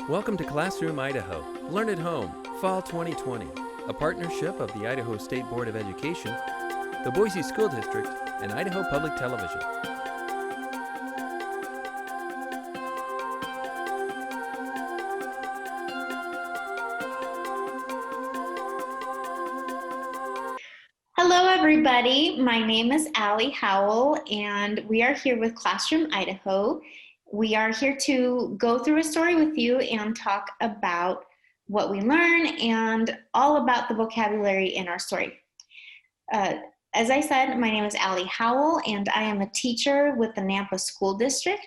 Welcome to Classroom Idaho. Learn at Home, Fall 2020, a partnership of the Idaho State Board of Education, the Boise School District, and Idaho Public Television. Hello, everybody. My name is Allie Howell, and we are here with Classroom Idaho. We are here to go through a story with you and talk about what we learn and all about the vocabulary in our story. As I said, my name is Allie Howell, and I am a teacher with the Nampa School District.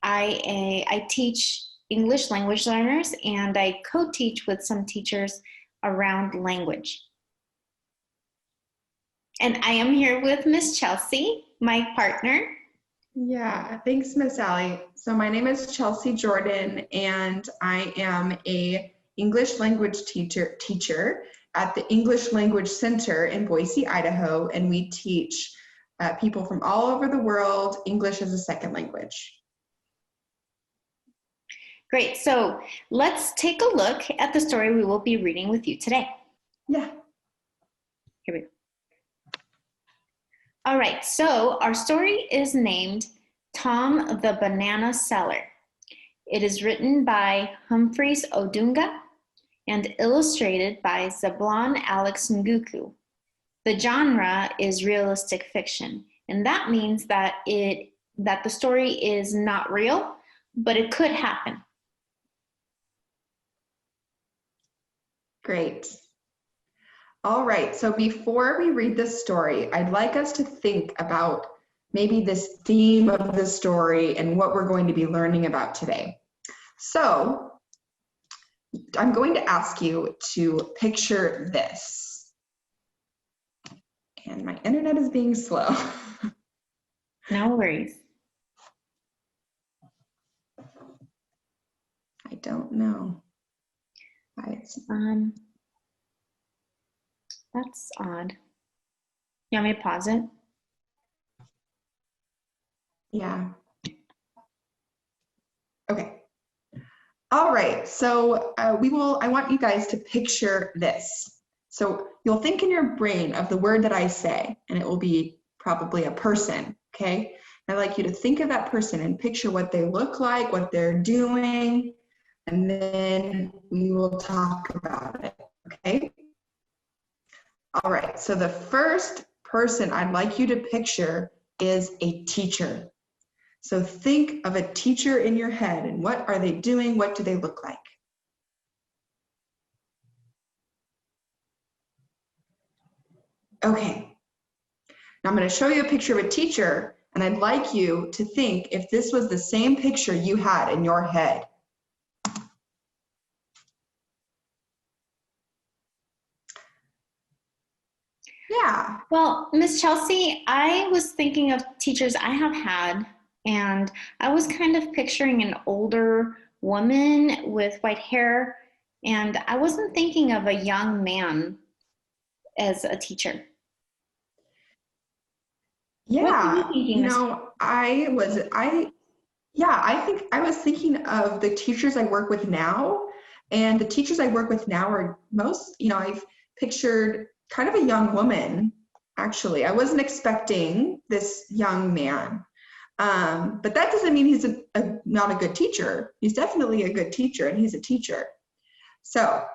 I teach English language learners, and I co-teach with some teachers around language. And I am here with Miss Chelsea, my partner. Yeah, thanks, Miss Allie. So my name is Chelsea Jordan, and I am a English language teacher at the English Language Center in Boise, Idaho, and we teach people from all over the world English as a second language. Great, so let's take a look at the story we will be reading with you today. Yeah. Here we go. All right, so our story is named Tom the Banana Seller. It is written by Humphreys Odunga and illustrated by Zablon Alex Nguku. The genre is realistic fiction, and that means that the story is not real, but it could happen. Great. All right, so before we read this story, I'd like us to think about maybe this theme of the story and what we're going to be learning about today. So I'm going to ask you to picture this. And my internet is being slow. No worries. I don't know why it's That's odd. You want me to pause it? Yeah. Okay. All right. So I want you guys to picture this. So you'll think in your brain of the word that I say, and it will be probably a person. Okay. I'd like you to think of that person and picture what they look like, what they're doing, and then we will talk about it. Okay. All right, so the first person I'd like you to picture is a teacher. So think of a teacher in your head, and what are they doing? What do they look like? Okay, now I'm going to show you a picture of a teacher, and I'd like you to think if this was the same picture you had in your head. Yeah. Well, Miss Chelsea, I was thinking of teachers I have had, and I was kind of picturing an older woman with white hair, and I wasn't thinking of a young man as a teacher. Yeah, thinking, I think I was thinking of the teachers I work with now, and the teachers I work with now are I've pictured kind of a young woman, actually. I wasn't expecting this young man, but that doesn't mean he's not a good teacher. He's definitely a good teacher, and he's a teacher. So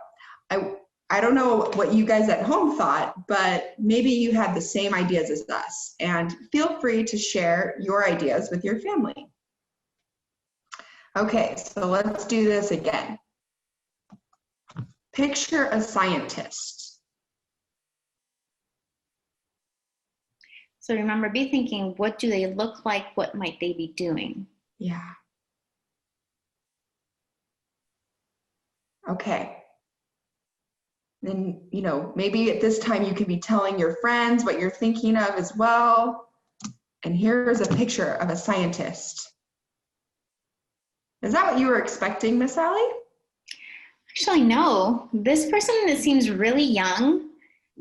I don't know what you guys at home thought, but maybe you had the same ideas as us, and feel free to share your ideas with your family. Okay, so let's do this again. Picture a scientist. So remember, be thinking, what do they look like? What might they be doing? Yeah. Okay. Then, maybe at this time you could be telling your friends what you're thinking of as well. And here's a picture of a scientist. Is that what you were expecting, Miss Allie? Actually, no. This person seems really young.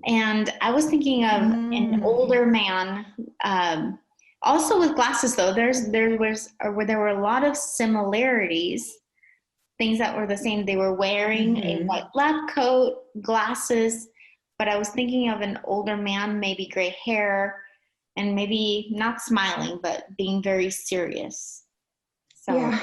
And I was thinking of an older man, also with glasses though. There were a lot of similarities things that were the same. They were wearing a white lab coat, glasses, but I was thinking of an older man, maybe gray hair, and maybe not smiling, but being very serious. So. Yeah.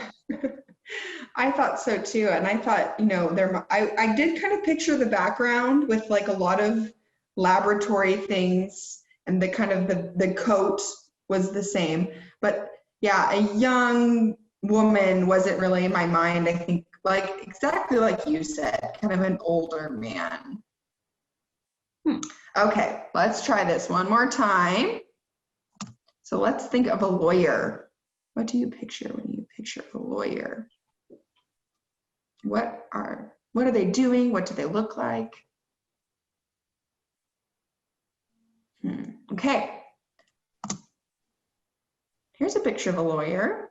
I thought so too. And I thought, I did kind of picture the background with like a lot of laboratory things, and the kind of the coat was the same. But yeah, a young woman wasn't really in my mind. I think like exactly like you said, kind of an older man. Okay, let's try this one more time. So let's think of a lawyer. What do you picture when you picture a lawyer? What are they doing? What do they look like? Okay. Here's a picture of a lawyer.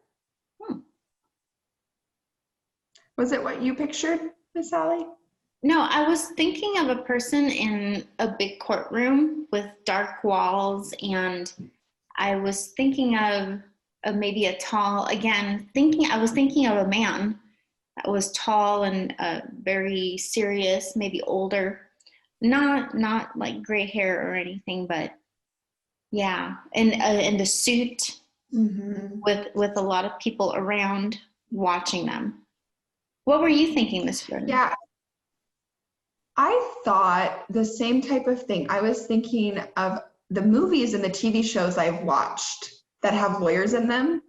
Was it what you pictured, Miss Sally? No, I was thinking of a person in a big courtroom with dark walls, and I was thinking of maybe a tall, I was thinking of a man that was tall and very serious, maybe older, not like gray hair or anything, but yeah, in the suit with a lot of people around watching them. What were you thinking, Miss Jordan? Yeah, I thought the same type of thing. I was thinking of the movies and the TV shows I've watched that have lawyers in them.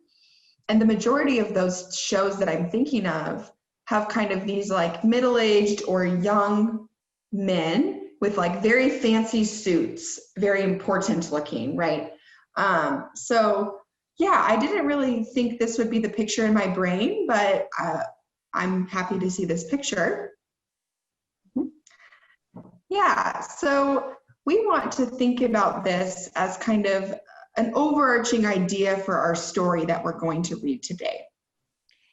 And the majority of those shows that I'm thinking of have kind of these like middle-aged or young men with like very fancy suits, very important looking, right? So yeah, I didn't really think this would be the picture in my brain, but I'm happy to see this picture. Yeah, so we want to think about this as kind of an overarching idea for our story that we're going to read today.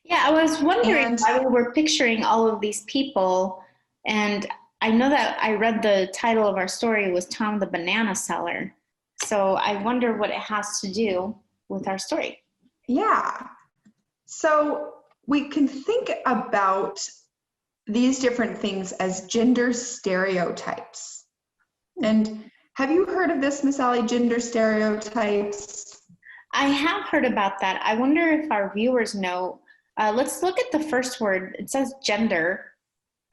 Yeah, I was wondering why we were picturing all of these people, and I know that I read the title of our story was Tom the Banana Seller, so I wonder what it has to do with our story. Yeah, so we can think about these different things as gender stereotypes. And have you heard of this, Miss Sally, gender stereotypes? I have heard about that. I wonder if our viewers know. Let's look at the first word. It says gender.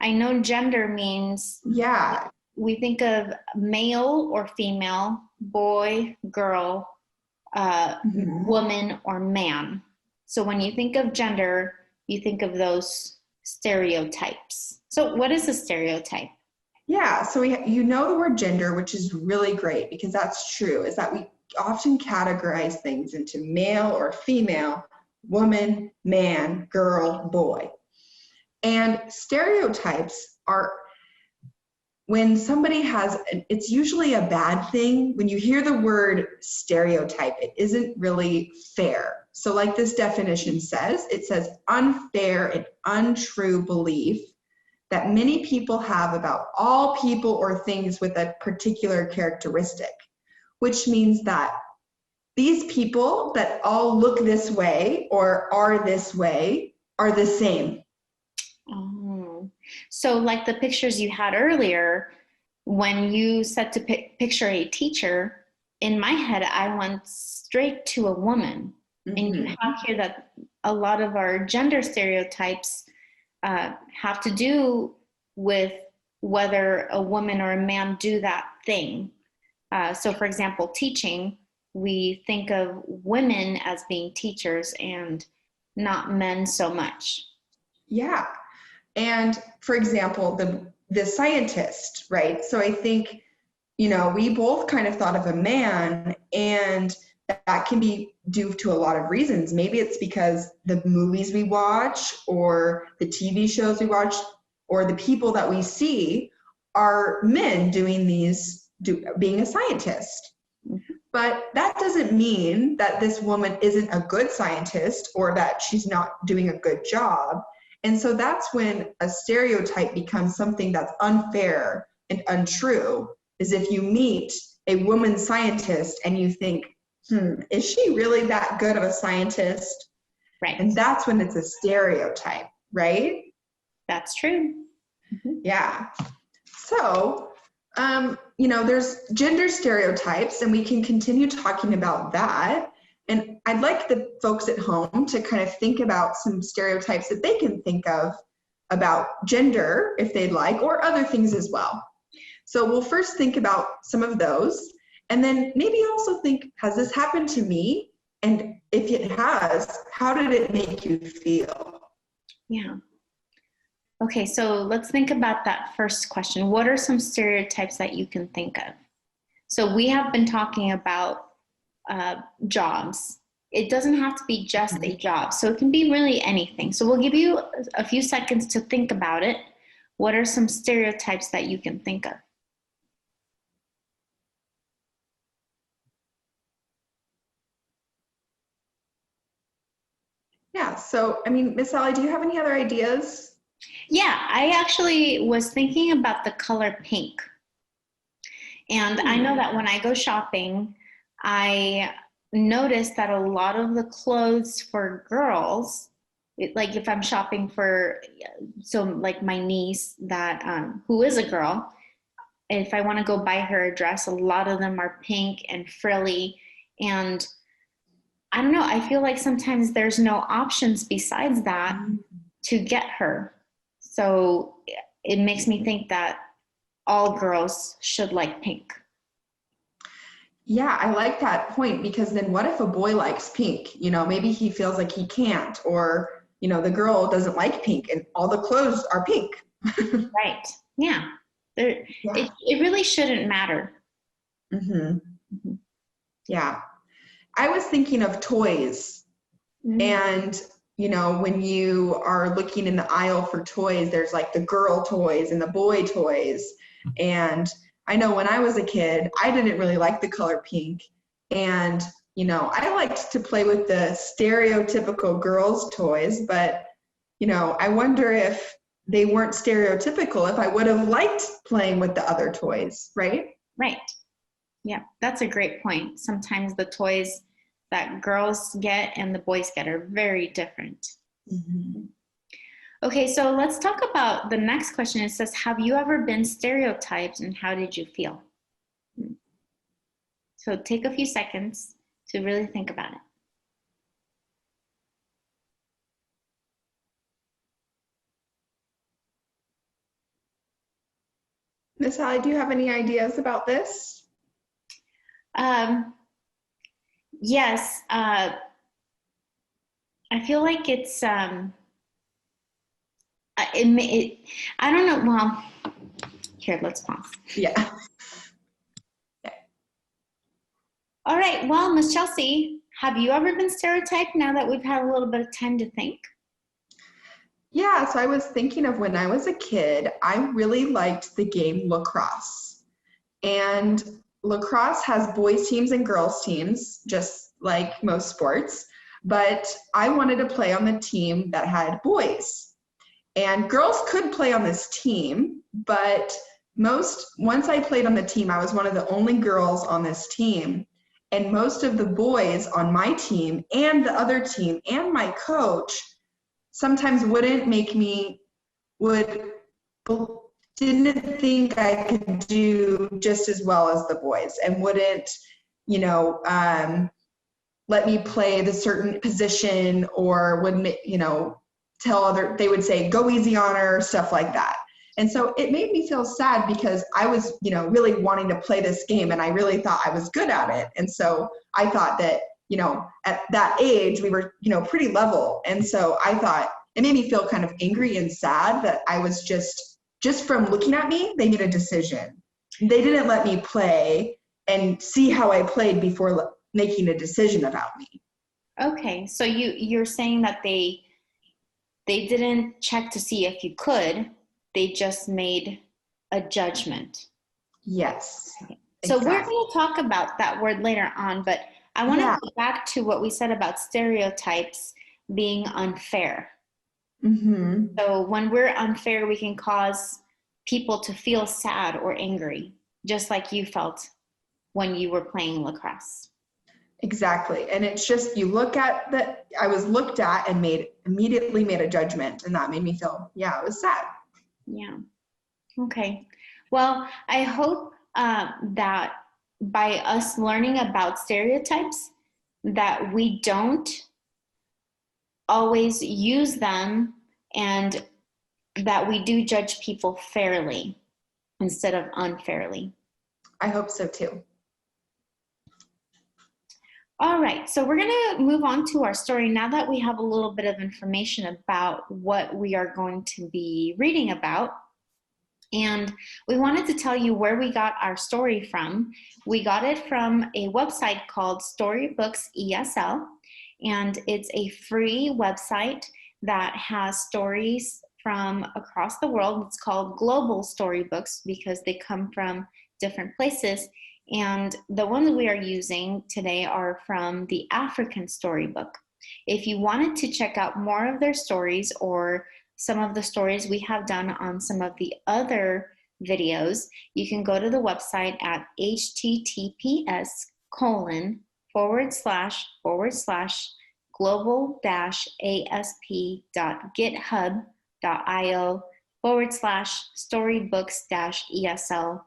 I know gender means, yeah, we think of male or female, boy, girl, woman, or man. So when you think of gender, you think of those stereotypes. So what is a stereotype? Yeah, so you know the word gender, which is really great because that's true, is that we often categorize things into male or female, woman, man, girl, boy. And stereotypes are when somebody it's usually a bad thing. When you hear the word stereotype, it isn't really fair. So like this definition says, it says unfair and untrue belief that many people have about all people or things with a particular characteristic, which means that these people that all look this way or are this way are the same. Oh, so like the pictures you had earlier, when you said to picture a teacher, in my head, I went straight to a woman. And you have here that a lot of our gender stereotypes have to do with whether a woman or a man do that thing. So for example, teaching, we think of women as being teachers and not men so much. Yeah. And for example, the scientist, right? So I think, we both kind of thought of a man, and that can be due to a lot of reasons. Maybe it's because the movies we watch or the TV shows we watch or the people that we see are men being a scientist. But that doesn't mean that this woman isn't a good scientist or that she's not doing a good job. And so that's when a stereotype becomes something that's unfair and untrue, is if you meet a woman scientist and you think, is she really that good of a scientist? Right. And that's when it's a stereotype, right? That's true. Yeah. So, there's gender stereotypes, and we can continue talking about that. And I'd like the folks at home to kind of think about some stereotypes that they can think of about gender, if they'd like, or other things as well. So we'll first think about some of those, and then maybe also think, has this happened to me? And if it has, how did it make you feel? Yeah. Okay, so let's think about that first question. What are some stereotypes that you can think of? So we have been talking about jobs. It doesn't have to be just a job. So it can be really anything. So we'll give you a few seconds to think about it. What are some stereotypes that you can think of? Yeah, so, Miss Sally, do you have any other ideas? Yeah, I actually was thinking about the color pink. And I know that when I go shopping, I notice that a lot of the clothes for girls, like if I'm shopping for, so like my niece that who is a girl, if I want to go buy her a dress, a lot of them are pink and frilly. And I don't know, I feel like sometimes there's no options besides that to get her. So it makes me think that all girls should like pink. Yeah, I like that point, because then what if a boy likes pink? Maybe he feels like he can't, or, the girl doesn't like pink and all the clothes are pink. Right. Yeah. It really shouldn't matter. Yeah. I was thinking of toys. And, when you are looking in the aisle for toys, there's like the girl toys and the boy toys. And I know when I was a kid, I didn't really like the color pink. And, I liked to play with the stereotypical girls' toys, but, I wonder if they weren't stereotypical, if I would have liked playing with the other toys, right? Right. Yeah, that's a great point. Sometimes the toys that girls get and the boys get are very different. Okay, so let's talk about the next question. It says, have you ever been stereotyped and how did you feel? So take a few seconds to really think about it. Miss Sally, do you have any ideas about this? Yes, I feel like it's, I don't know, well, here, let's pause. Yeah. All right, well, Miss Chelsea, have you ever been stereotyped now that we've had a little bit of time to think? Yeah, so I was thinking of when I was a kid, I really liked the game lacrosse. And lacrosse has boys teams and girls teams, just like most sports, but I wanted to play on the team that had boys. And girls could play on this team, but once I played on the team, I was one of the only girls on this team. And most of the boys on my team and the other team and my coach sometimes didn't think I could do just as well as the boys, and wouldn't, let me play the certain position, or would, they would say, go easy on her, stuff like that. And so it made me feel sad, because I was, really wanting to play this game, and I really thought I was good at it. And so I thought that, at that age, we were, pretty level. And so I thought it made me feel kind of angry and sad that I was just from looking at me, they made a decision. They didn't let me play and see how I played before making a decision about me. Okay, so you're saying that they didn't check to see if you could, they just made a judgment. Yes. Okay. So exactly. We're going to talk about that word later on, but I want to go back to what we said about stereotypes being unfair. So when we're unfair, we can cause people to feel sad or angry, just like you felt when you were playing lacrosse. Exactly. And it's just, you look at that, I was looked at and immediately made a judgment, and that made me feel, yeah, it was sad. Yeah. Okay. Well, I hope that by us learning about stereotypes, that we don't always use them, and that we do judge people fairly instead of unfairly. I hope so too. All right, so we're going to move on to our story now that we have a little bit of information about what we are going to be reading about. And we wanted to tell you where we got our story from. We got it from a website called Storybooks ESL, and it's a free website that has stories from across the world. It's called Global Storybooks because they come from different places. And the ones we are using today are from the African Storybook. If you wanted to check out more of their stories or some of the stories we have done on some of the other videos, you can go to the website at https://global-asp.github.io/storybooks-esl/#.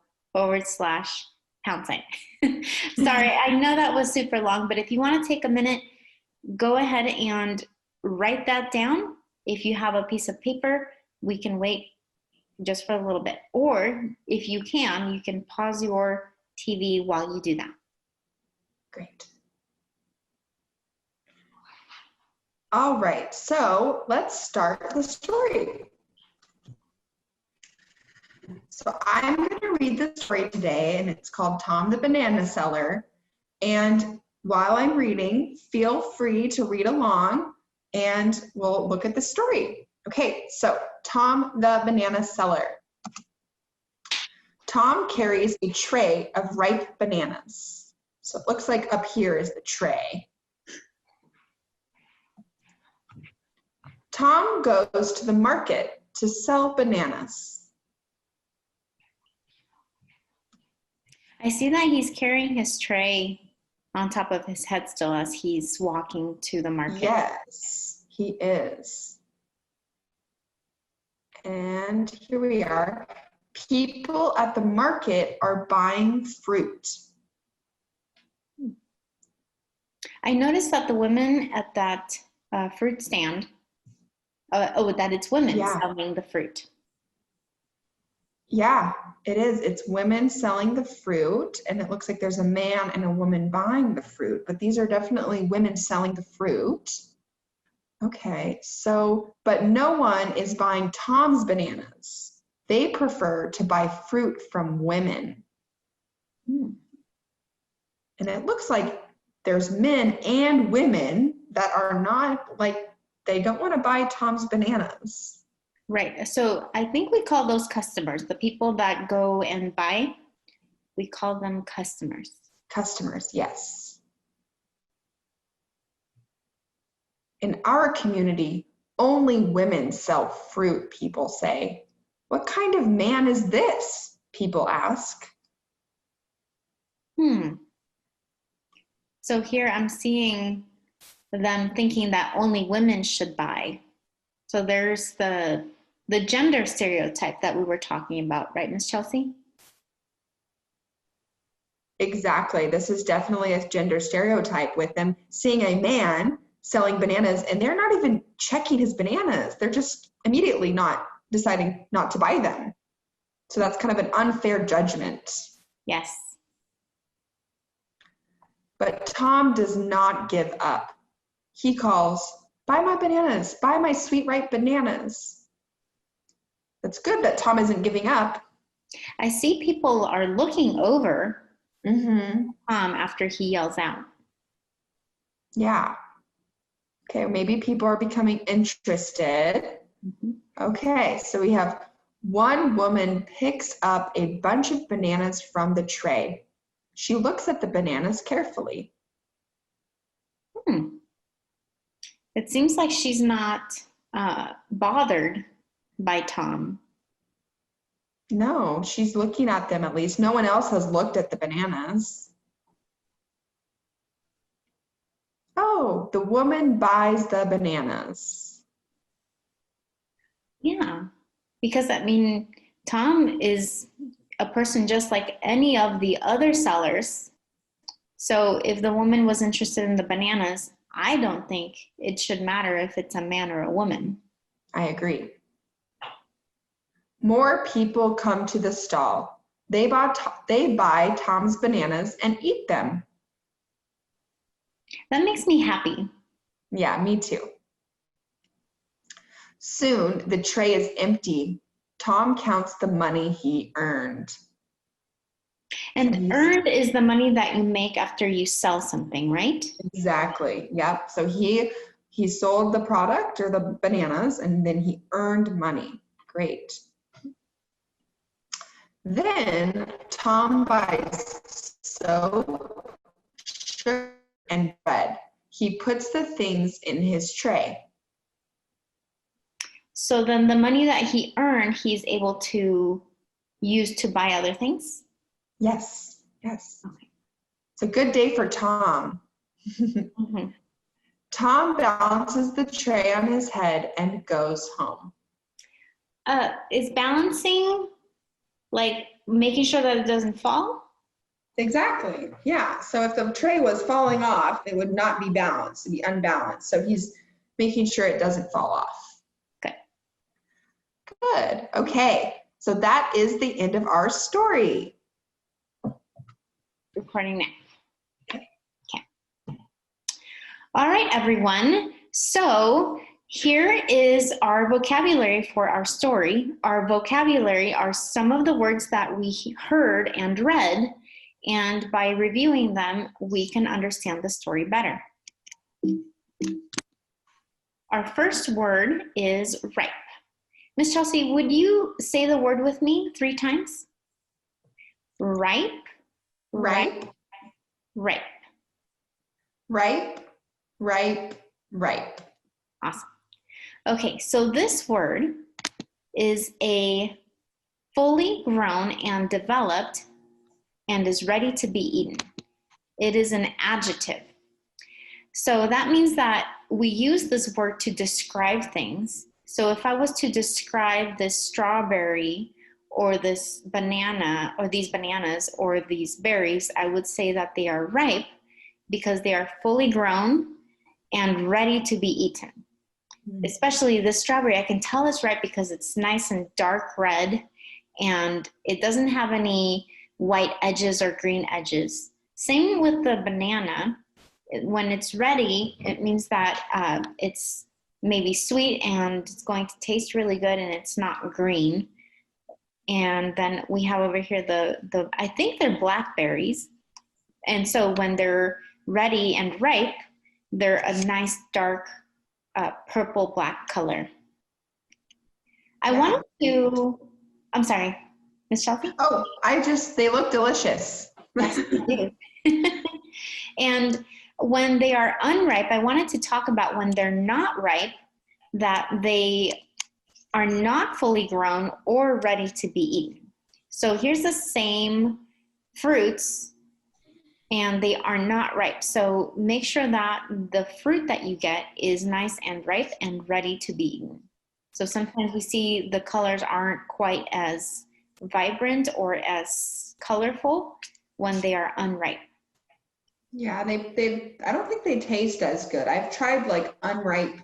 Sorry, I know that was super long, but if you want to take a minute, go ahead and write that down. If you have a piece of paper, we can wait just for a little bit. Or if you can pause your TV while you do that. Great. All right, so let's start the story. So I'm going to read the story today, and it's called Tom the Banana Seller. And while I'm reading, feel free to read along, and we'll look at the story. Okay, so Tom the Banana Seller. Tom carries a tray of ripe bananas. So it looks like up here is the tray. Tom goes to the market to sell bananas. I see that he's carrying his tray on top of his head still as he's walking to the market. Yes, he is. And here we are. People at the market are buying fruit. I noticed that the women at that fruit stand, that it's women selling the fruit. Yeah, it is. It's women selling the fruit, and it looks like there's a man and a woman buying the fruit, but these are definitely women selling the fruit. Okay, so, but no one is buying Tom's bananas. They prefer to buy fruit from women. And it looks like there's men and women that are not, like, they don't want to buy Tom's bananas. Right. So I think we call those customers. The people that go and buy, we call them customers. Customers, yes. In our community, only women sell fruit, people say. What kind of man is this? People ask. So here I'm seeing them thinking that only women should buy. So there's the gender stereotype that we were talking about, right, Miss Chelsea? Exactly. This is definitely a gender stereotype with them seeing a man selling bananas, and they're not even checking his bananas. They're just immediately not deciding not to buy them. So that's kind of an unfair judgment. Yes. But Tom does not give up. He calls, "Buy my bananas, buy my sweet ripe bananas." It's good that Tom isn't giving up. I see people are looking over after he yells out. Yeah. Okay, maybe people are becoming interested. Okay, so we have one woman picks up a bunch of bananas from the tray. She looks at the bananas carefully. It seems like she's not bothered by Tom. No, she's looking at them at least. No one else has looked at the bananas. Oh, the woman buys the bananas. Yeah, because I mean, Tom is a person just like any of the other sellers. So if the woman was interested in the bananas, I don't think it should matter if it's a man or a woman. I agree. More people come to the stall. They buy Tom's bananas and eat them. That makes me happy. Yeah, me too. Soon the tray is empty. Tom counts the money he earned. And earned is the money that you make after you sell something, right? Exactly. Yep. So he sold the product or the bananas and then he earned money. Great. Then Tom buys soap, sugar, and bread. He puts the things in his tray. So then the money that he earned, he's able to use to buy other things? Yes, yes. Okay. It's a good day for Tom. Mm-hmm. Tom balances the tray on his head and goes home. Is balancing like making sure that it doesn't fall? Exactly. Yeah. So if the tray was falling off, it would not be balanced, it'd be unbalanced. So he's making sure it doesn't fall off. Good. Good. Okay. So that is the end of our story. Recording now. Okay. All right, everyone. So here is our vocabulary for our story. Our vocabulary are some of the words that we heard and read, and by reviewing them, we can understand the story better. Our first word is ripe. Miss Chelsea, would you say the word with me 3 times? Ripe, Ripe, ripe. ripe, ripe, ripe. Awesome. Okay, so this word is a fully grown and developed and is ready to be eaten. It is an adjective. So that means that we use this word to describe things. So if I was to describe this strawberry or this banana or these bananas or these berries, I would say that they are ripe because they are fully grown and ready to be eaten. Especially the strawberry, I can tell it's ripe because it's nice and dark red and it doesn't have any white edges or green edges. Same with the banana. When it's ready, it means that it's maybe sweet and it's going to taste really good and it's not green. And then we have over here the I think they're blackberries. And so when they're ready and ripe, they're a nice dark purple black color. I'm sorry, Miss Chelsea? Oh, they look delicious. Yes, they do. And when they are unripe, I wanted to talk about when they're not ripe, that they are not fully grown or ready to be eaten. So here's the same fruits and they are not ripe. So make sure that the fruit that you get is nice and ripe and ready to be eaten. So sometimes we see the colors aren't quite as vibrant or as colorful when they are unripe. Yeah, I don't think they taste as good. I've tried like unripe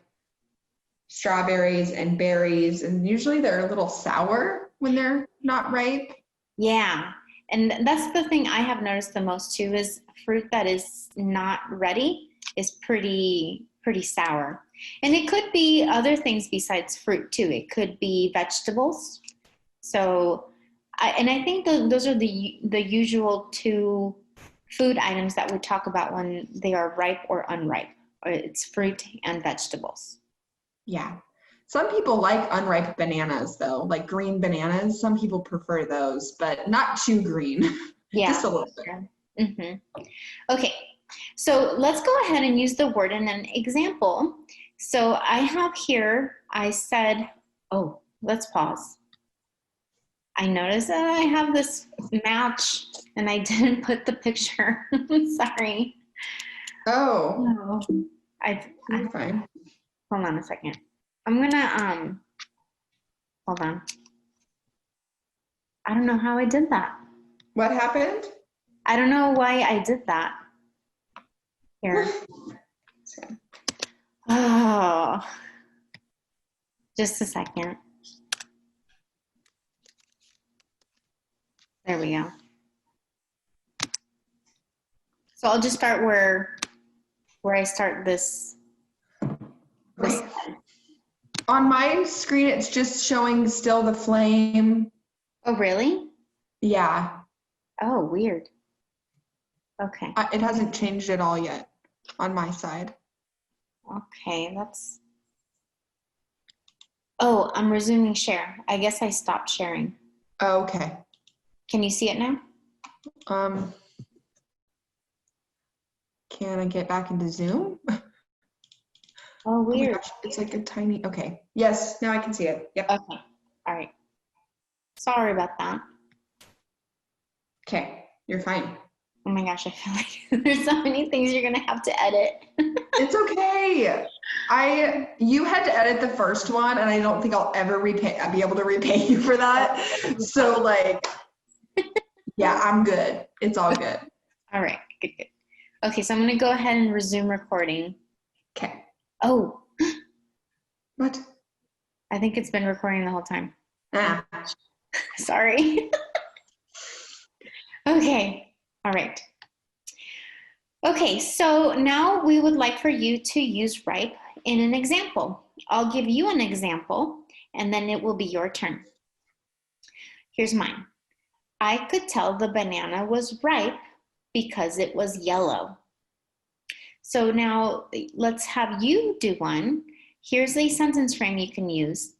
strawberries and berries, and usually they're a little sour when they're not ripe. Yeah, and that's the thing I have noticed the most too, is fruit that is not ready is pretty sour. And it could be other things besides fruit too. It could be vegetables. So, I think those are the usual 2 food items that we talk about when they are ripe or unripe. It's fruit and vegetables. Yeah. Some people like unripe bananas though, like green bananas. Some people prefer those, but not too green. Yeah. Just a little bit. Mm-hmm. Okay, so let's go ahead and use the word in an example. So I have here, I said, oh, let's pause. I noticed that I have this match and I didn't put the picture. Sorry. Oh, No. you're fine. Hold on a second. I'm gonna, hold on. I don't know how I did that. What happened? I don't know why I did that. Here. Oh, just a second. There we go. So I'll just start where I start this. Right. On my screen, it's just showing still the flame. Oh, really? Yeah, Oh, weird. Okay. it hasn't changed at all yet on my side. Okay, that's. Oh, I'm resuming share. I guess I stopped sharing. Oh, okay. Can you see it now? Can I get back into Zoom? Oh, Oh my weird. gosh, it's like a tiny, okay. Yes, now I can see it. Yep. Okay. All right. Sorry about that. Okay, you're fine. Oh my gosh, I feel like there's so many things you're gonna have to edit. It's okay. You had to edit the first one, and I don't think I'll ever be able to repay you for that. So like, yeah, I'm good. It's all good. All right, good, good. Okay, so I'm gonna go ahead and resume recording. Okay. Oh, What? I think it's been recording the whole time. Ah. Sorry. Okay, all right. Okay, so now we would like for you to use ripe in an example. I'll give you an example, and then it will be your turn. Here's mine. I could tell the banana was ripe because it was yellow. So now let's have you do one. Here's a sentence frame you can use.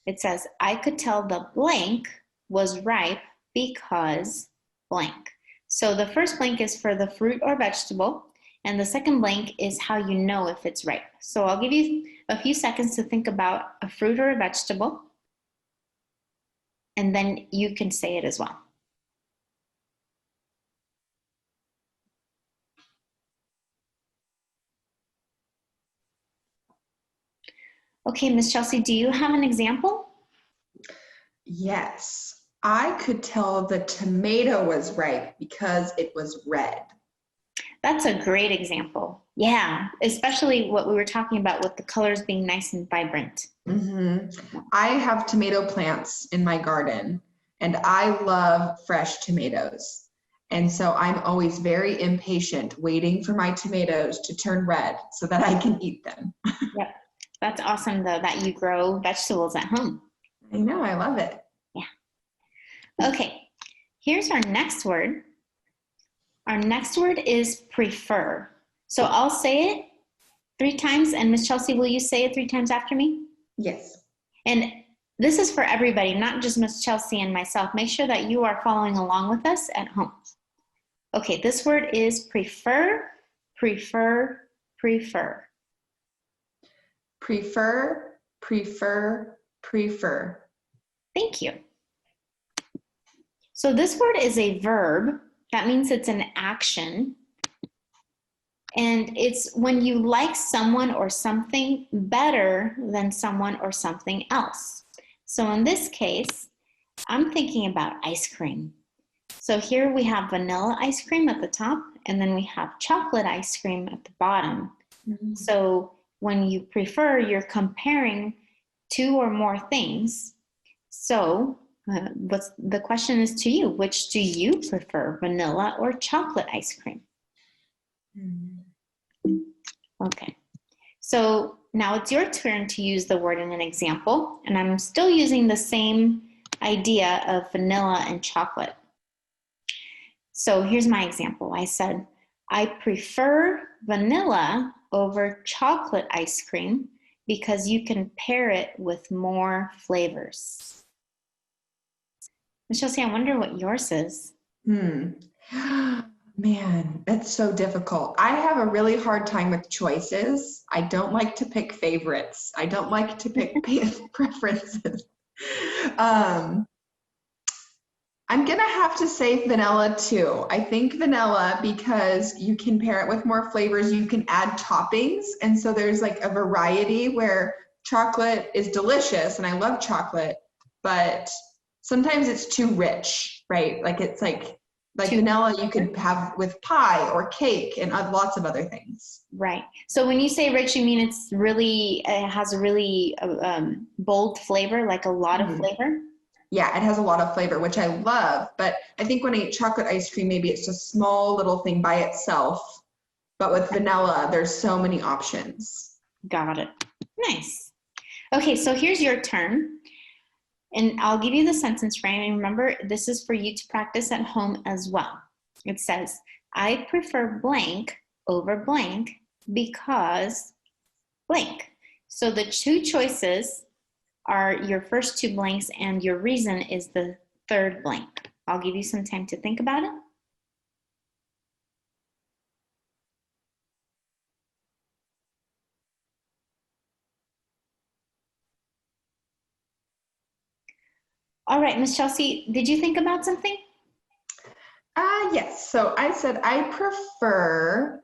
It says, I could tell the blank was ripe because blank. So the first blank is for the fruit or vegetable, and the second blank is how you know if it's ripe. So I'll give you a few seconds to think about a fruit or a vegetable, and then you can say it as well. Okay, Miss Chelsea, do you have an example? Yes. I could tell the tomato was ripe because it was red. That's a great example. Yeah, especially what we were talking about with the colors being nice and vibrant. I have tomato plants in my garden, and I love fresh tomatoes. And so I'm always very impatient waiting for my tomatoes to turn red so that I can eat them. Yep. That's awesome, though, that you grow vegetables at home. I know, I love it. Yeah. Okay, here's our next word. Our next word is prefer. So I'll say it 3 times, and Miss Chelsea, will you say it 3 times after me? Yes. And this is for everybody, not just Miss Chelsea and myself. Make sure that you are following along with us at home. Okay, this word is prefer, prefer, prefer. Prefer, prefer, prefer. Thank you. So this word is a verb. That means it's an action. And it's when you like someone or something better than someone or something else. So in this case, I'm thinking about ice cream. So here we have vanilla ice cream at the top, and then we have chocolate ice cream at the bottom. Mm-hmm. So when you prefer, you're comparing 2 or more things. So the question is to you, which do you prefer, vanilla or chocolate ice cream? Okay, so now it's your turn to use the word in an example, and I'm still using the same idea of vanilla and chocolate. So here's my example. I said, I prefer vanilla over chocolate ice cream because you can pair it with more flavors. Miss Chelsea, I wonder what yours is. Man, that's so difficult. I have a really hard time with choices. I don't like to pick favorites. I don't like to pick preferences. I'm gonna have to say vanilla too. I think vanilla because you can pair it with more flavors. You can add toppings. And so there's like a variety where chocolate is delicious and I love chocolate, but sometimes it's too rich, right? Like it's like vanilla you could have with pie or cake and lots of other things. Right. So when you say rich, you mean it has a really bold flavor, like a lot of flavor? Yeah, it has a lot of flavor, which I love. But I think when I eat chocolate ice cream, maybe it's a small little thing by itself. But with vanilla, there's so many options. Got it. Nice. Okay, so here's your turn. And I'll give you the sentence frame. And remember, this is for you to practice at home as well. It says, I prefer blank over blank because blank. So the two choices are your first two blanks and your reason is the third blank. I'll give you some time to think about it. All right, Miss Chelsea, did you think about something? Yes. So I said I prefer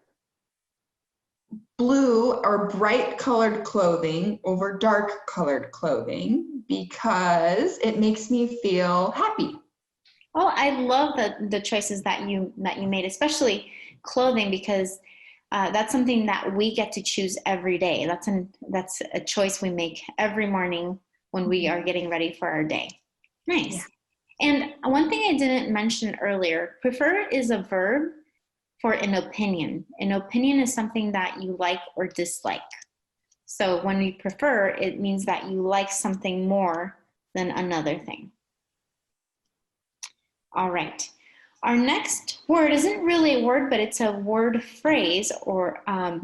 blue or bright colored clothing over dark colored clothing because it makes me feel happy. Oh, I love the choices that you made, especially clothing, because that's something that we get to choose every day. That's a choice we make every morning when we are getting ready for our day. Nice. Yeah. And one thing I didn't mention earlier, prefer is a verb for an opinion. An opinion is something that you like or dislike. So when we prefer, it means that you like something more than another thing. All right. Our next word isn't really a word, but it's a word phrase, or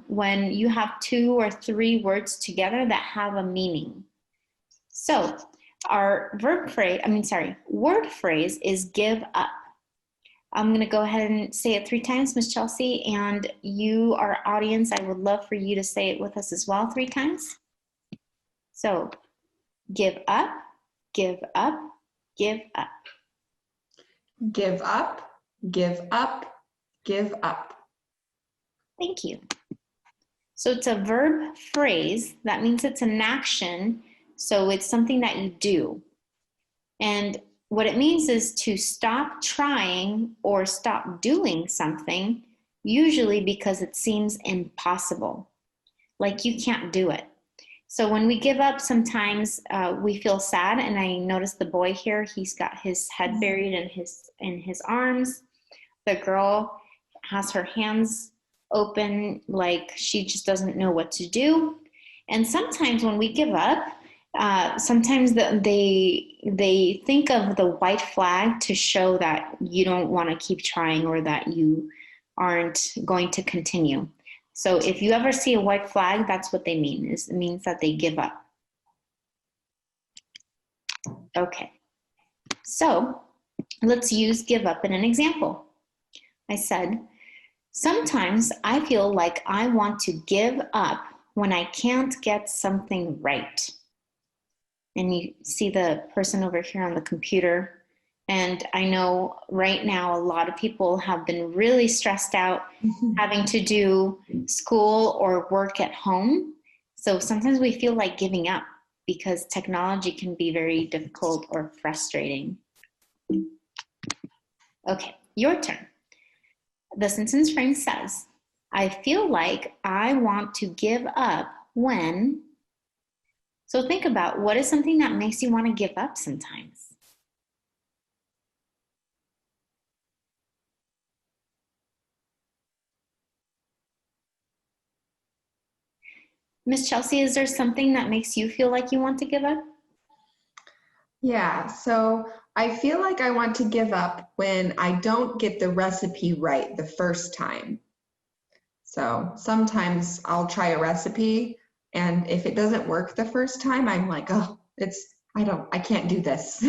when you have two or three words together that have a meaning. So our word phrase is give up. I'm going to go ahead and say it 3 times, Miss Chelsea, and you, our audience, I would love for you to say it with us as well 3 times. So give up, give up, give up. Give up, give up, give up. Thank you. So it's a verb phrase. That means it's an action. So it's something that you do. And what it means is to stop trying or stop doing something, usually because it seems impossible, like you can't do it. So when we give up, sometimes we feel sad. And I noticed the boy here, he's got his head buried in his arms. The girl has her hands open, like she just doesn't know what to do. And sometimes when we give up, sometimes they think of the white flag to show that you don't want to keep trying or that you aren't going to continue. So if you ever see a white flag, that's what they mean. It means that they give up. Okay, so let's use give up in an example. I said, sometimes I feel like I want to give up when I can't get something right. And you see the person over here on the computer. And I know right now a lot of people have been really stressed out having to do school or work at home. So sometimes we feel like giving up because technology can be very difficult or frustrating. Okay, your turn. The sentence frame says, I feel like I want to give up when. So think about what is something that makes you want to give up sometimes. Miss Chelsea, is there something that makes you feel like you want to give up? Yeah, so I feel like I want to give up when I don't get the recipe right the first time. So sometimes I'll try a recipe, and if it doesn't work the first time, I'm like, oh, I can't do this.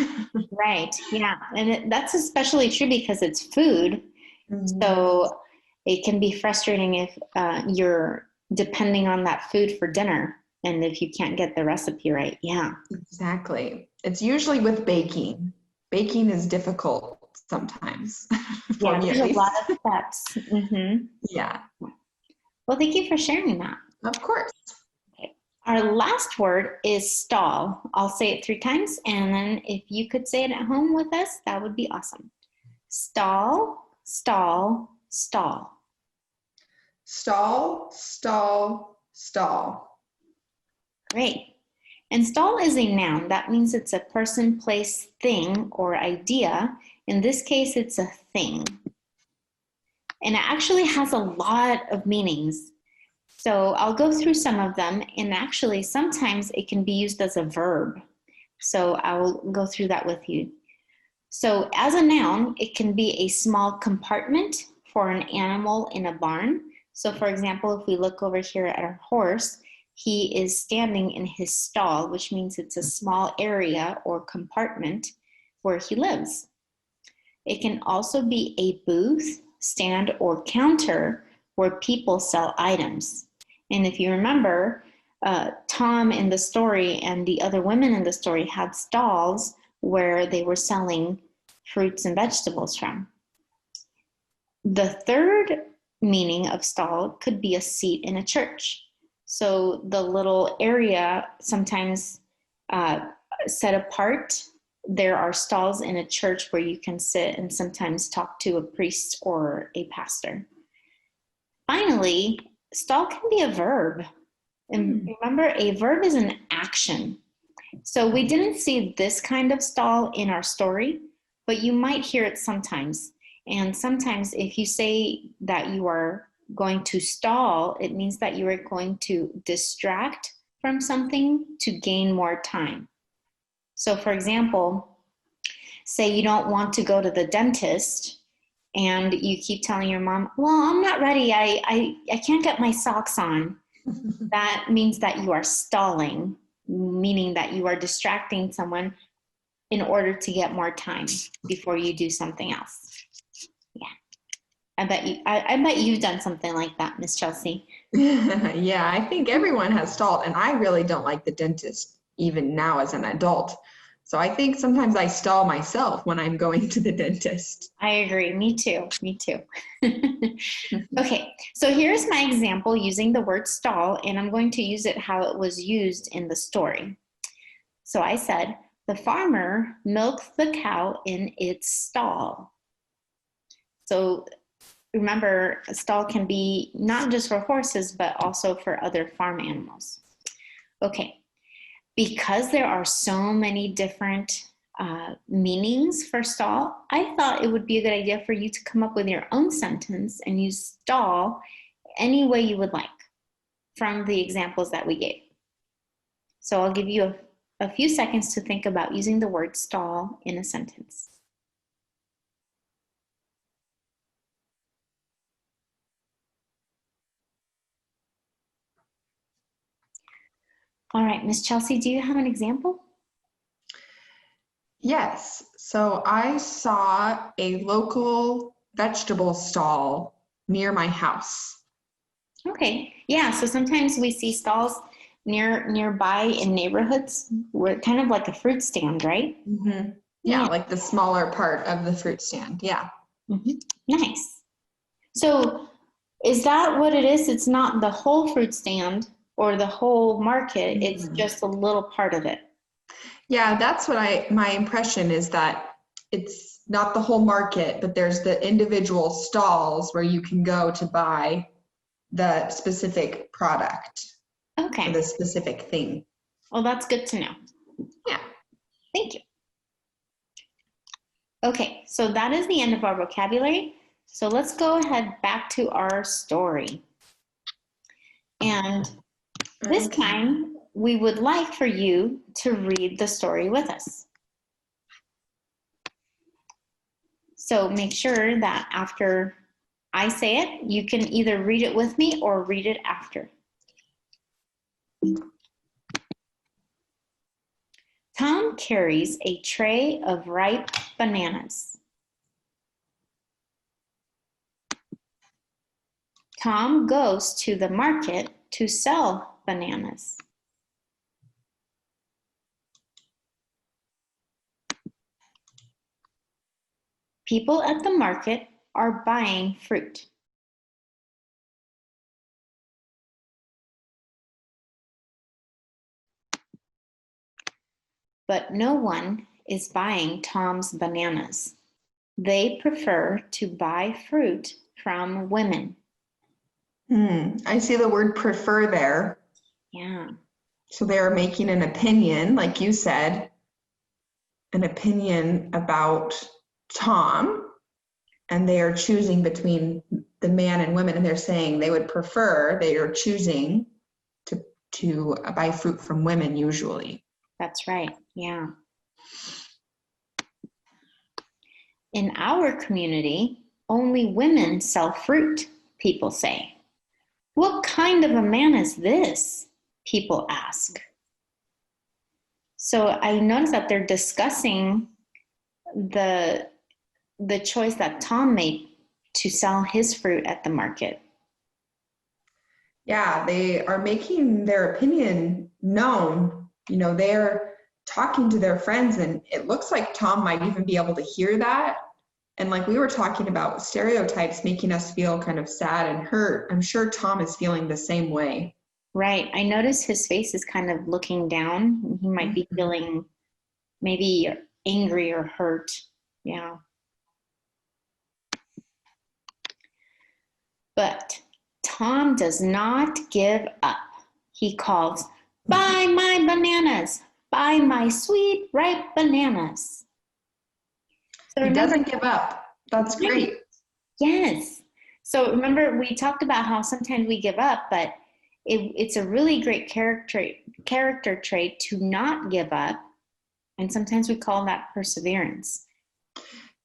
Right, yeah, and that's especially true because it's food. Mm-hmm. So it can be frustrating if you're depending on that food for dinner and if you can't get the recipe right. Yeah, exactly. It's usually with baking. Baking is difficult. sometimes. For Yeah, me, there's at a least. lot of steps. Yeah, Well, thank you for sharing that. of course. Okay. Our last word is stall. I'll say it 3 times, and then if you could say it at home with us, that would be awesome. Stall, stall, stall. Stall, stall, stall. Great. And stall is a noun. That means it's a person, place, thing, or idea. In this case, it's a thing. And it actually has a lot of meanings. So I'll go through some of them, and actually sometimes it can be used as a verb. So I'll go through that with you. So as a noun, it can be a small compartment for an animal in a barn. So for example, if we look over here at our horse, he is standing in his stall, which means it's a small area or compartment where he lives. It can also be a booth, stand, or counter where people sell items. And if you remember, Tom in the story and the other women in the story had stalls where they were selling fruits and vegetables from. The third meaning of stall could be a seat in a church. So the little area sometimes set apart, there are stalls in a church where you can sit and sometimes talk to a priest or a pastor. Finally, stall can be a verb. And remember, a verb is an action. So we didn't see this kind of stall in our story, but you might hear it sometimes. And sometimes if you say that you are going to stall, it means that you are going to distract from something to gain more time. So for example, say you don't want to go to the dentist and you keep telling your mom, well, I'm not ready. I can't get my socks on. That means that you are stalling, meaning that you are distracting someone in order to get more time before you do something else. Yeah. I bet you've done something like that, Miss Chelsea. Yeah, I think everyone has stalled, and I really don't like the dentist even now as an adult. So I think sometimes I stall myself when I'm going to the dentist. I agree. Me too. Me too. Okay, so here's my example using the word stall, and I'm going to use it how it was used in the story. So I said, the farmer milked the cow in its stall. So remember, a stall can be not just for horses, but also for other farm animals. Okay, because there are so many different meanings for stall, I thought it would be a good idea for you to come up with your own sentence and use stall any way you would like from the examples that we gave. So I'll give you a few seconds to think about using the word stall in a sentence. All right, Miss Chelsea, do you have an example? Yes, so I saw a local vegetable stall near my house. Okay, yeah, so sometimes we see stalls nearby in neighborhoods where kind of like a fruit stand, right? Mm-hmm. Yeah, like the smaller part of the fruit stand. Yeah. Mm-hmm. Nice. So is that what it is? It's not the whole fruit stand or the whole market, it's just a little part of it. Yeah, that's what my impression is, that it's not the whole market, but there's the individual stalls where you can go to buy the specific product or Okay, the specific thing. well, that's good to know. Yeah. Thank you. Okay, so that is the end of our vocabulary. So let's go ahead back to our story. And this time, we would like for you to read the story with us. So make sure that after I say it, you can either read it with me or read it after. Tom carries a tray of ripe bananas. Tom goes to the market to sell bananas. People at the market are buying fruit. But no one is buying Tom's bananas. They prefer to buy fruit from women. I see the word prefer there. Yeah, So they're making an opinion, like you said, an opinion about Tom, and they are choosing between the man and women, and they're saying they would prefer, they are choosing to buy fruit from women usually. that's right. Yeah. In our community, only women sell fruit, people say. What kind of a man is this? People ask. So I noticed that they're discussing the choice that Tom made to sell his fruit at the market. Yeah, they are making their opinion known. You know, they're talking to their friends, and it looks like Tom might even be able to hear that. And like we were talking about stereotypes making us feel kind of sad and hurt, I'm sure Tom is feeling the same way. Right. I noticed his face is kind of looking down. He might be feeling maybe angry or hurt. Yeah. But Tom does not give up. He calls, "Buy my bananas, buy my sweet, ripe bananas." So He remember, doesn't give up. That's great. yes. So remember, we talked about how sometimes we give up, but it's a really great character trait to not give up. And sometimes we call that perseverance.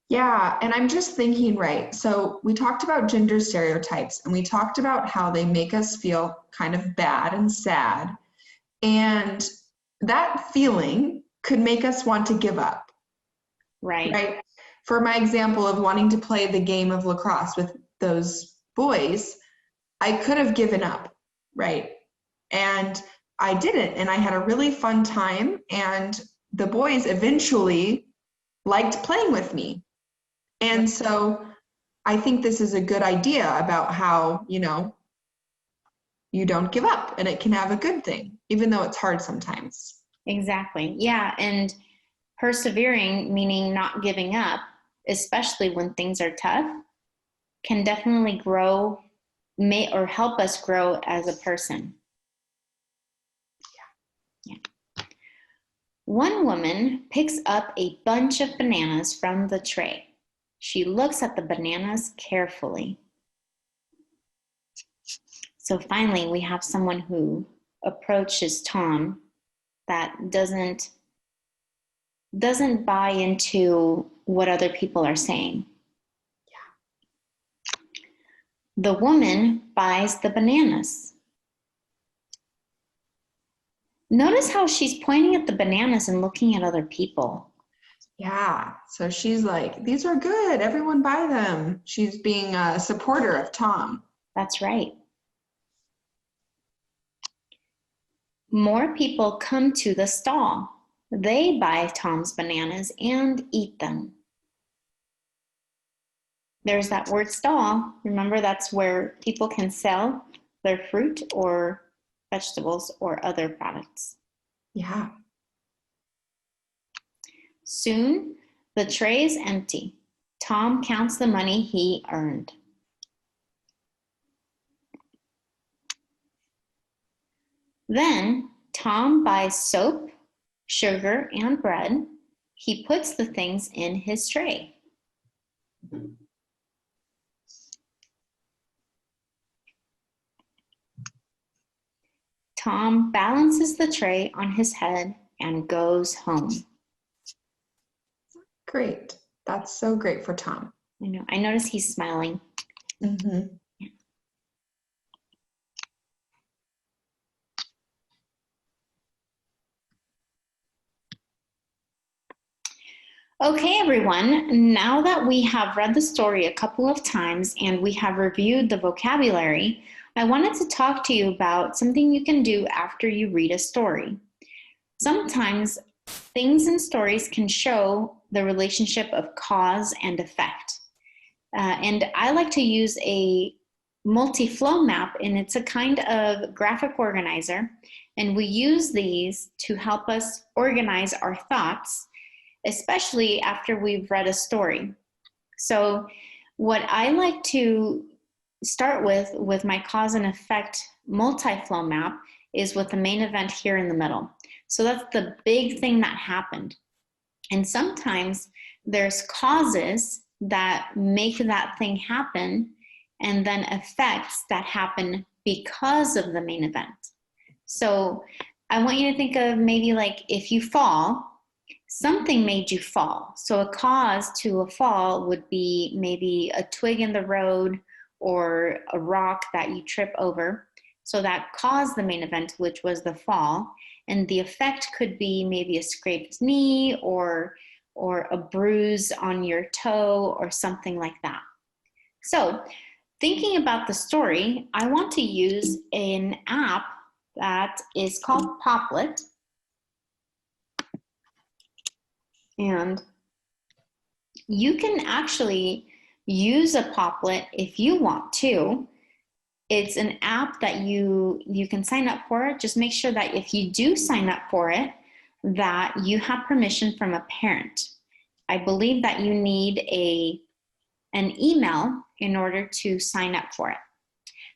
Yeah, and I'm just thinking, right, so we talked about gender stereotypes, and we talked about how they make us feel kind of bad and sad. And that feeling could make us want to give up, Right. right? For my example of wanting to play the game of lacrosse with those boys, I could have given up, right? And I didn't, and I had a really fun time, and the boys eventually liked playing with me. And so I think this is a good idea about how, you know, you don't give up, and it can have a good thing, even though it's hard sometimes. Exactly. Yeah. And persevering, meaning not giving up, especially when things are tough, can definitely grow, or help us grow as a person. Yeah. One woman picks up a bunch of bananas from the tray. She looks at the bananas carefully. So finally, we have someone who approaches Tom that doesn't buy into what other people are saying. Yeah. The woman buys the bananas. Notice how she's pointing at the bananas and looking at other people. Yeah, so she's like, these are good, everyone buy them. She's being a supporter of Tom. That's right. More people come to the stall. They buy Tom's bananas and eat them. There's that word stall. Remember, that's where people can sell their fruit or vegetables or other products. Yeah. Soon, the tray is empty. Tom counts the money he earned. Then, Tom buys soap, sugar, and bread. He puts the things in his tray. Tom balances the tray on his head and goes home. Great. That's so great for Tom. I know. I notice he's smiling. Mm-hmm. Okay, everyone, now that we have read the story a couple of times and we have reviewed the vocabulary, I wanted to talk to you about something you can do after you read a story. Sometimes things in stories can show the relationship of cause and effect. And I like to use a multi-flow map, and it's a kind of graphic organizer. And we use these to help us organize our thoughts, especially after we've read a story. So what I like to start with my cause and effect multi-flow map is with the main event here in the middle. So that's the big thing that happened. And sometimes there's causes that make that thing happen, and then effects that happen because of the main event. So I want you to think of maybe like if you fall, something made you fall. So a cause to a fall would be maybe a twig in the road or a rock that you trip over. So that caused the main event, which was the fall. And the effect could be maybe a scraped knee or a bruise on your toe or something like that. So thinking about the story, I want to use an app that is called Poplet. And you can actually use a Poplet if you want to. It's an app that you can sign up for. Just make sure that if you do sign up for it, that you have permission from a parent. I believe that you need an email in order to sign up for it.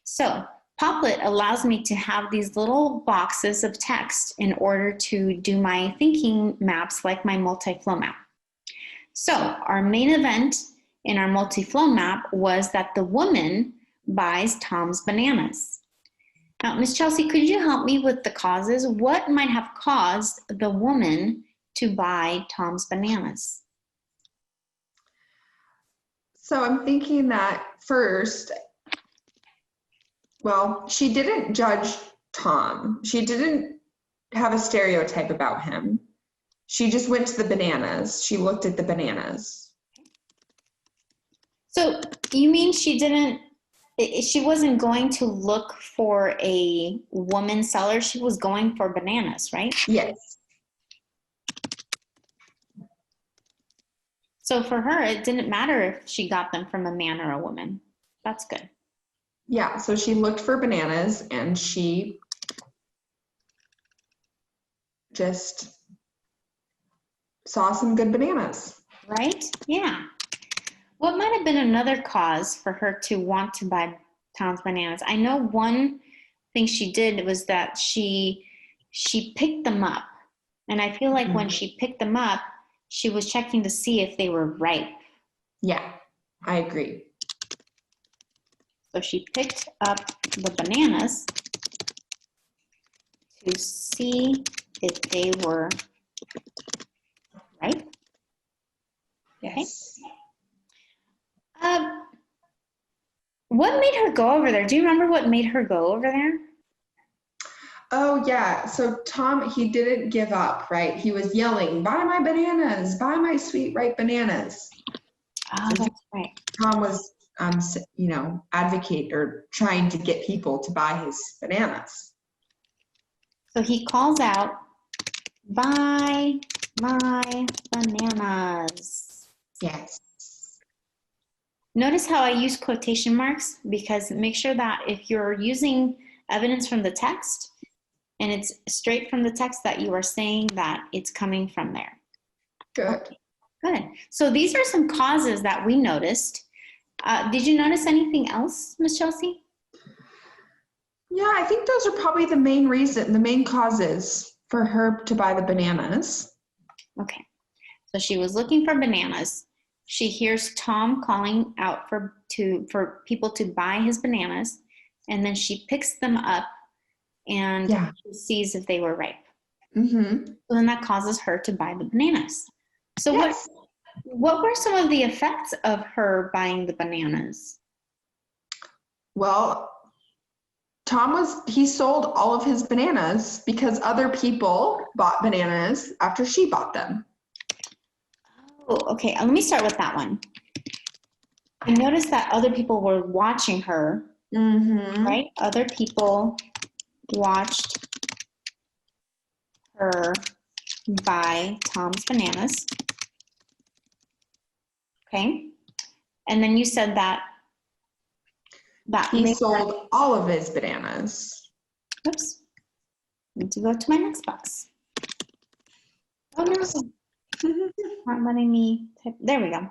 So Poplet allows me to have these little boxes of text in order to do my thinking maps like my multi-flow map. So our main event in our multi-flow map was that the woman buys Tom's bananas. Now, Miss Chelsea, could you help me with the causes? What might have caused the woman to buy Tom's bananas? So I'm thinking that first, well, she didn't judge Tom. She didn't have a stereotype about him. She just went to the bananas. She looked at the bananas. So you mean she wasn't going to look for a woman seller, she was going for bananas, right? Yes. So for her, it didn't matter if she got them from a man or a woman. That's good. Yeah, so she looked for bananas and she just saw some good bananas. Right? Yeah. What might have been another cause for her to want to buy Tom's bananas? I know one thing she did was that she picked them up. And I feel like when she picked them up, she was checking to see if they were ripe. Yeah, I agree. So she picked up the bananas to see if they were ripe. Yes. Okay. What made her go over there? Do you remember what made her go over there? Oh, yeah. So Tom, he didn't give up, right? He was yelling, buy my bananas, buy my sweet, ripe bananas. Oh, that's right. Tom was, advocate or trying to get people to buy his bananas. So he calls out, buy my bananas. Yes. Notice how I use quotation marks, because make sure that if you're using evidence from the text and it's straight from the text, that you are saying that it's coming from there. Good. Okay, good. So these are some causes that we noticed. Did you notice anything else, Ms. Chelsea? Yeah, I think those are probably the main causes for her to buy the bananas. Okay. So she was looking for bananas. She hears Tom calling out for people to buy his bananas, and then she picks them up and she sees if they were ripe. Mm-hmm. So then that causes her to buy the bananas. So yes. what were some of the effects of her buying the bananas? Well, he sold all of his bananas because other people bought bananas after she bought them. Oh, okay. Let me start with that one. I noticed that other people were watching her, right? Other people watched her buy Tom's bananas. Okay. And then you said that he sold all of his bananas. Oops. Need to go to my next box. Oh no. Not letting me type. There we go.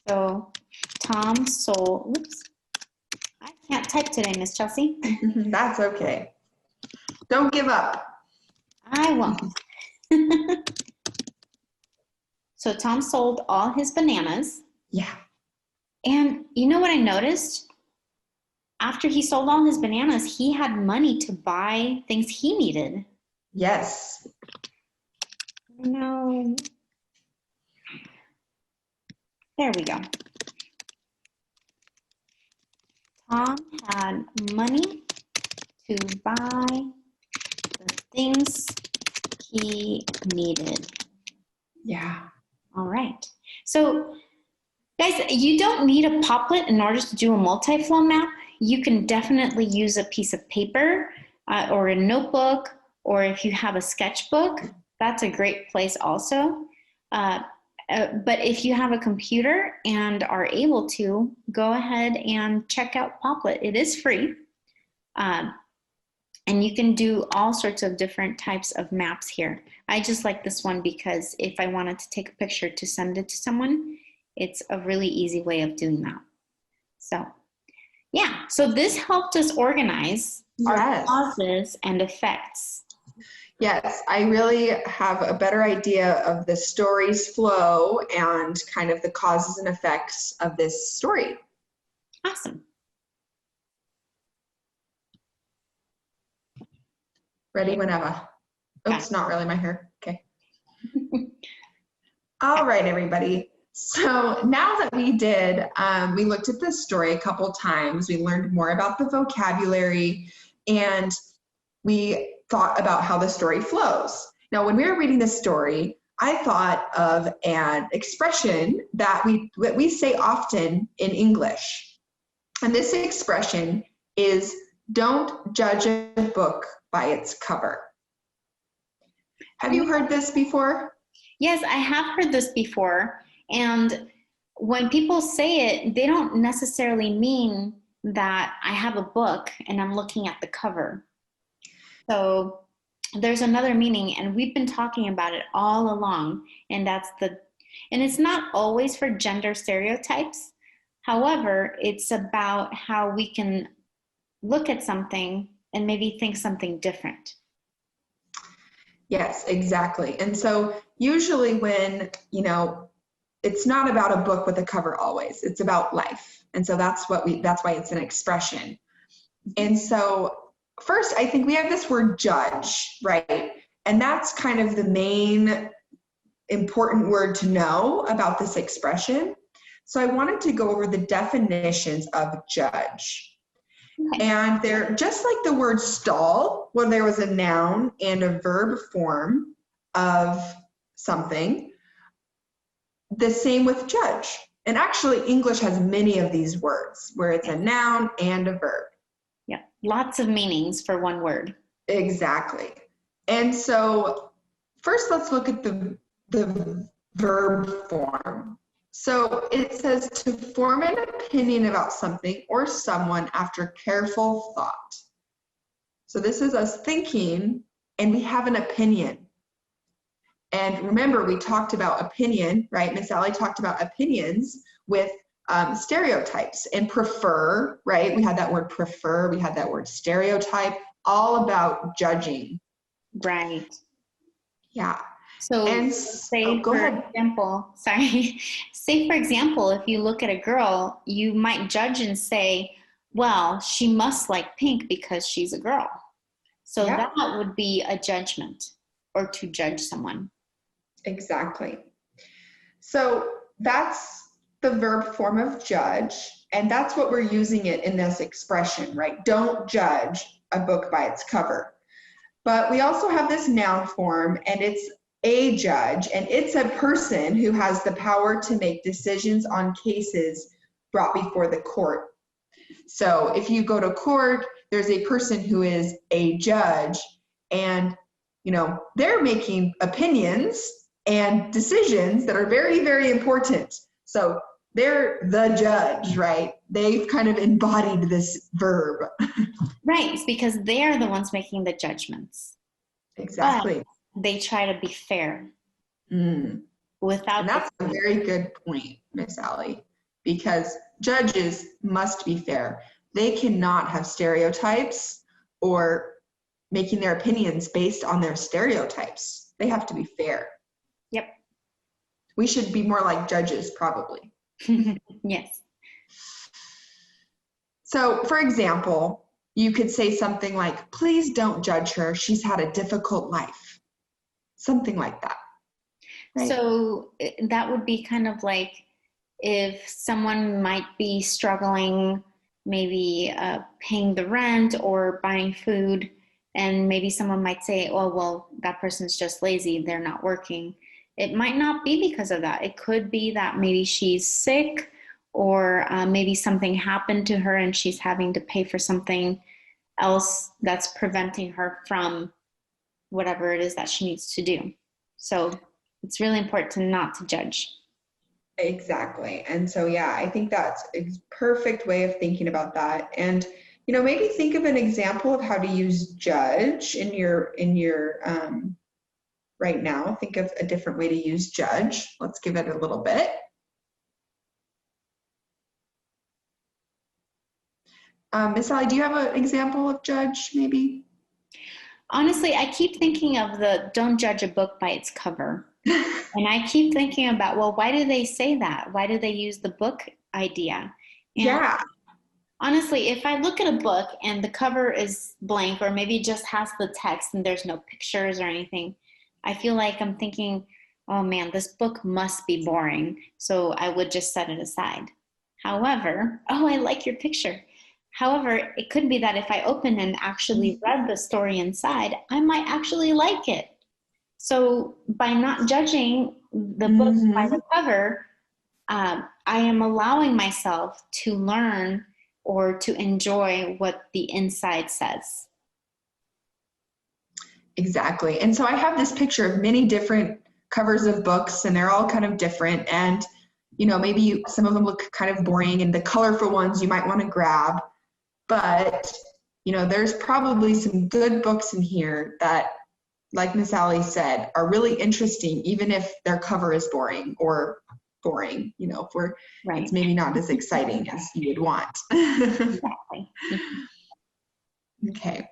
So Tom sold, oops. I can't type today, Miss Chelsea. That's okay. Don't give up. I won't. So Tom sold all his bananas. Yeah. And you know what I noticed? After he sold all his bananas, he had money to buy things he needed. Yes. No. There we go. Tom had money to buy the things he needed. Yeah. All right. So, guys, you don't need a Poplet in order to do a multi-flow map. You can definitely use a piece of paper or a notebook, or if you have a sketchbook, that's a great place also. But if you have a computer and are able to, go ahead and check out Poplet. It is free. And you can do all sorts of different types of maps here. I just like this one because if I wanted to take a picture to send it to someone, it's a really easy way of doing that. So, yeah. So this helped us organize our causes and effects. Yes, I really have a better idea of the story's flow and kind of the causes and effects of this story. Awesome. Ready whenever. Oops, not really my hair. Okay. All right, everybody. So now that we looked at this story a couple times, we learned more about the vocabulary, and we thought about how the story flows. Now, when we were reading this story, I thought of an expression that we say often in English. And this expression is, don't judge a book by its cover. Have you heard this before? Yes, I have heard this before. And when people say it, they don't necessarily mean that I have a book and I'm looking at the cover. So there's another meaning, and we've been talking about it all along, and it's not always for gender stereotypes. However, it's about how we can look at something and maybe think something different. Yes, exactly. And so usually when, it's not about a book with a cover always, it's about life. And so that's why it's an expression. And so first, I think we have this word judge, right? And that's kind of the main important word to know about this expression. So I wanted to go over the definitions of judge. Okay. And they're just like the word stall, where there was a noun and a verb form of something. The same with judge. And actually, English has many of these words where it's a noun and a verb. Yeah, lots of meanings for one word. Exactly. And so first, let's look at the verb form. So it says to form an opinion about something or someone after careful thought. So this is us thinking, and we have an opinion. And remember, we talked about opinion, right? Miss Allie talked about opinions with stereotypes and prefer, right? We had that word prefer, we had that word stereotype, all about judging. Right. Yeah. So say, for example, if you look at a girl, you might judge and say, well, she must like pink because she's a girl. So that would be a judgment, or to judge someone. Exactly. So that's the verb form of judge, and that's what we're using it in this expression, right? Don't judge a book by its cover. But we also have this noun form, and it's a judge, and it's a person who has the power to make decisions on cases brought before the court. So if you go to court, there's a person who is a judge, and they're making opinions and decisions that are very, very important. So they're the judge, right? They've kind of embodied this verb. Right, it's because they're the ones making the judgments. Exactly. But they try to be fair. And that's a very good point, Miss Allie, because judges must be fair. They cannot have stereotypes or making their opinions based on their stereotypes. They have to be fair. Yep. We should be more like judges, probably. Yes. So, for example, you could say something like, please don't judge her. She's had a difficult life. Something like that. Right? So that would be kind of like if someone might be struggling, maybe paying the rent or buying food, and maybe someone might say, oh, well, that person's just lazy. They're not working. It might not be because of that. It could be that maybe she's sick, or maybe something happened to her and she's having to pay for something else that's preventing her from whatever it is that she needs to do. So it's really important not to judge. Exactly. And so, yeah, I think that's a perfect way of thinking about that. And, maybe think of an example of how to use judge in your right now. Think of a different way to use judge. Let's give it a little bit. Miss Allie, do you have an example of judge, maybe? Honestly, I keep thinking of the don't judge a book by its cover. And I keep thinking about, well, why do they say that? Why do they use the book idea? And yeah. Honestly, if I look at a book and the cover is blank, or maybe it just has the text and there's no pictures or anything, I feel like I'm thinking, oh man, this book must be boring. So I would just set it aside. However, oh, I like your picture. However, it could be that if I open and actually read the story inside, I might actually like it. So by not judging the book by the cover, I am allowing myself to learn or to enjoy what the inside says. Exactly. And so I have this picture of many different covers of books, and they're all kind of different. And, maybe some of them look kind of boring, and the colorful ones you might want to grab. But, there's probably some good books in here that, like Miss Allie said, are really interesting, even if their cover is boring, right. It's maybe not as exciting as you would want. Exactly. Okay.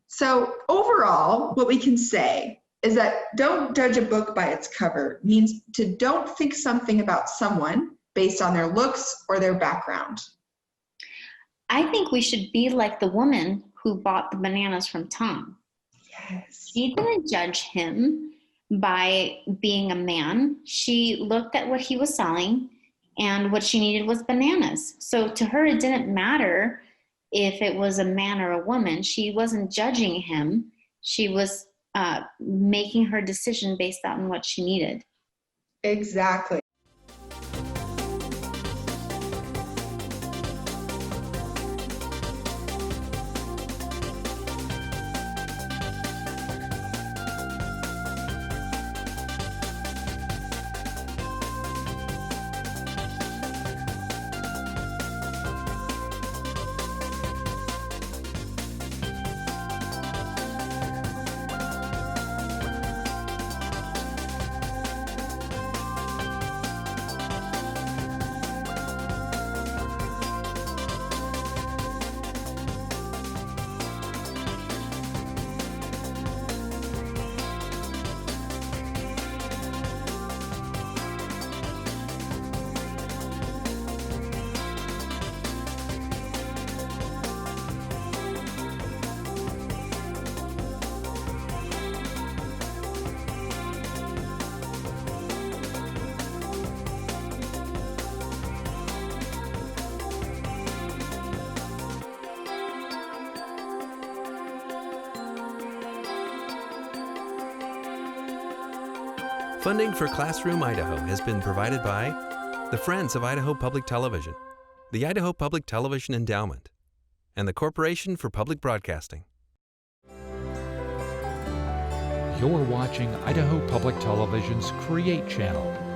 So overall, what we can say is that don't judge a book by its cover means to don't think something about someone based on their looks or their background. I think we should be like the woman who bought the bananas from Tom. Yes. She didn't judge him by being a man. She looked at what he was selling, and what she needed was bananas. So to her, it didn't matter if it was a man or a woman. She wasn't judging him. She was making her decision based on what she needed. Exactly. Funding for Classroom Idaho has been provided by the Friends of Idaho Public Television, the Idaho Public Television Endowment, and the Corporation for Public Broadcasting. You're watching Idaho Public Television's Create channel.